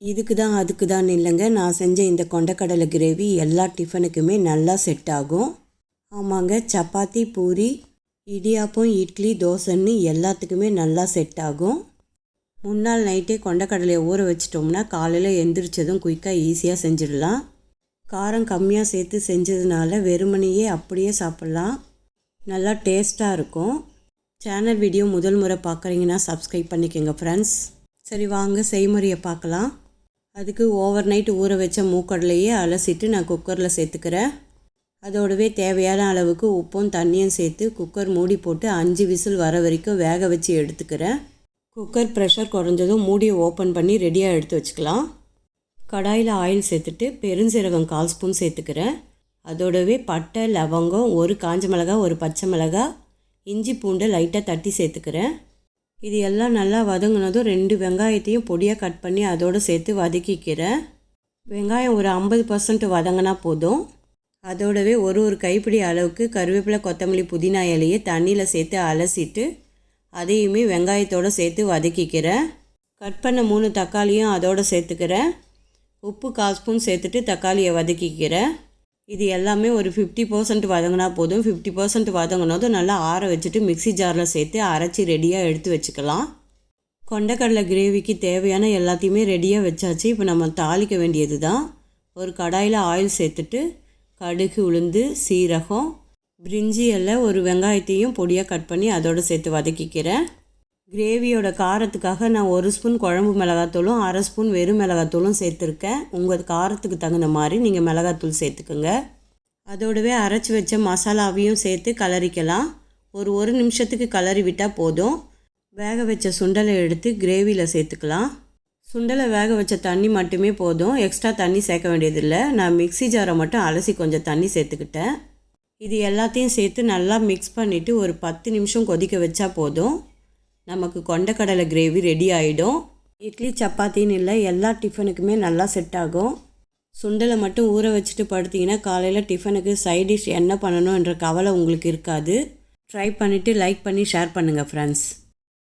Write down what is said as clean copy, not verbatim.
இதுக்கு தான் அதுக்கு தான் இல்லைங்க, நான் செஞ்ச இந்த கொண்டக்கடலை கிரேவி எல்லா டிஃபனுக்குமே நல்லா செட் ஆகும். ஆமாங்க, சப்பாத்தி, பூரி, இடியாப்பம், இட்லி, தோசைன்னு எல்லாத்துக்குமே நல்லா செட் ஆகும். முன்னாள் நைட்டே கொண்டக்கடலையை ஊற வச்சிட்டோம்னா காலையில் எந்திரிச்சதும் குயிக்காக ஈஸியாக செஞ்சிடலாம். காரம் கம்மியாக சேர்த்து செஞ்சதுனால வெறுமனையே அப்படியே சாப்பிட்லாம். நல்லா டேஸ்ட்டாக இருக்கும். சேனல் வீடியோ முதல் முறை பார்க்குறீங்கன்னா சப்ஸ்கிரைப் பண்ணிக்கோங்க ஃப்ரெண்ட்ஸ். சரி வாங்க செய்முறையை பார்க்கலாம். அதுக்கு ஓவர் நைட் ஊற வச்ச மூக்கடலையே அலசிட்டு நான் குக்கரில் சேர்த்துக்கிறேன். அதோடவே தேவையான அளவுக்கு உப்பும் தண்ணியும் சேர்த்து குக்கர் மூடி போட்டு 5 விசில் வர வரைக்கும் வேக வச்சு எடுத்துக்கிறேன். குக்கர் ப்ரெஷர் குறைஞ்சதும் மூடியை ஓப்பன் பண்ணி ரெடியாக எடுத்து வச்சுக்கலாம். கடாயில் ஆயில் சேர்த்துட்டு பெருஞ்சீரகம் 1/4 ஸ்பூன் சேர்த்துக்கிறேன். அதோடவே பட்டை, லவங்கம், 1 காஞ்ச மிளகாய், 1 பச்சை மிளகாய், இஞ்சி பூண்டை லைட்டாக தட்டி சேர்த்துக்கிறேன். இது எல்லாம் நல்லா வதங்கினதும் 2 வெங்காயத்தையும் பொடியாக கட் பண்ணி அதோடு சேர்த்து வதக்கிக்கிறேன். வெங்காயம் ஒரு 50% வதங்கினா போதும். அதோடவே ஒரு கைப்பிடி அளவுக்கு கருவேப்பிலை, கொத்தமல்லி, புதினா இலையை தண்ணியில் சேர்த்து அலசிட்டு அதையுமே வெங்காயத்தோடு சேர்த்து வதக்கிக்கிறேன். கட் பண்ண 3 தக்காளியும் அதோடு சேர்த்துக்கிறேன். உப்பு 1/4 ஸ்பூன் சேர்த்துட்டு தக்காளியை வதக்கிக்கிறேன். இது எல்லாமே ஒரு 50% வதங்கினா போதும். 50% வதங்கினதும் நல்லா ஆற வச்சுட்டு மிக்ஸி ஜாரில் சேர்த்து அரைச்சி ரெடியாக எடுத்து வச்சுக்கலாம். கொண்டக்கடலை கிரேவிக்கு தேவையான எல்லாத்தையுமே ரெடியாக வச்சாச்சு. இப்போ நம்ம தாளிக்க வேண்டியது தான். ஒரு கடாயில் ஆயில் சேர்த்துட்டு கடுகு, உளுந்து, சீரகம், பிரிஞ்சி இலை, 1 வெங்காயத்தையும் பொடியாக கட் பண்ணி அதோடு சேர்த்து வதக்கிக்கிறேன். கிரேவியோட காரத்துக்காக நான் 1 ஸ்பூன் குழம்பு மிளகாத்தூளும் 1/2 ஸ்பூன் வெறும் மிளகாத்தூளும் சேர்த்துருக்கேன். உங்கள் காரத்துக்கு தகுந்த மாதிரி நீங்கள் மிளகாத்தூள் சேர்த்துக்குங்க. அதோடவே அரைச்சி வச்ச மசாலாவையும் சேர்த்து கலரிக்கலாம். ஒரு நிமிஷத்துக்கு கலரி விட்டால் போதும். வேக வச்ச சுண்டலை எடுத்து கிரேவியில் சேர்த்துக்கலாம். சுண்டலை வேக வச்ச தண்ணி மட்டுமே போதும், எக்ஸ்ட்ரா தண்ணி சேர்க்க வேண்டியதில்லை. நான் மிக்ஸி ஜாரை மட்டும் அலசி கொஞ்சம் தண்ணி சேர்த்துக்கிட்டேன். இது எல்லாத்தையும் சேர்த்து நல்லா மிக்ஸ் பண்ணிவிட்டு ஒரு 10 நிமிஷம் கொதிக்க வச்சா போதும். நமக்கு கொண்டக்கடலை கிரேவி ரெடி ஆகிடும். இட்லி, சப்பாத்தின்னு இல்லை, எல்லா டிஃபனுக்குமே நல்லா செட் ஆகும். சுண்டலை மட்டும் ஊற வச்சுட்டு படுத்திங்கன்னா காலையில் டிஃபனுக்கு சைட் டிஷ் என்ன பண்ணணுன்ற கவலை உங்களுக்கு இருக்காது. ட்ரை பண்ணிவிட்டு லைக் பண்ணி ஷேர் பண்ணுங்கள் ஃப்ரெண்ட்ஸ்.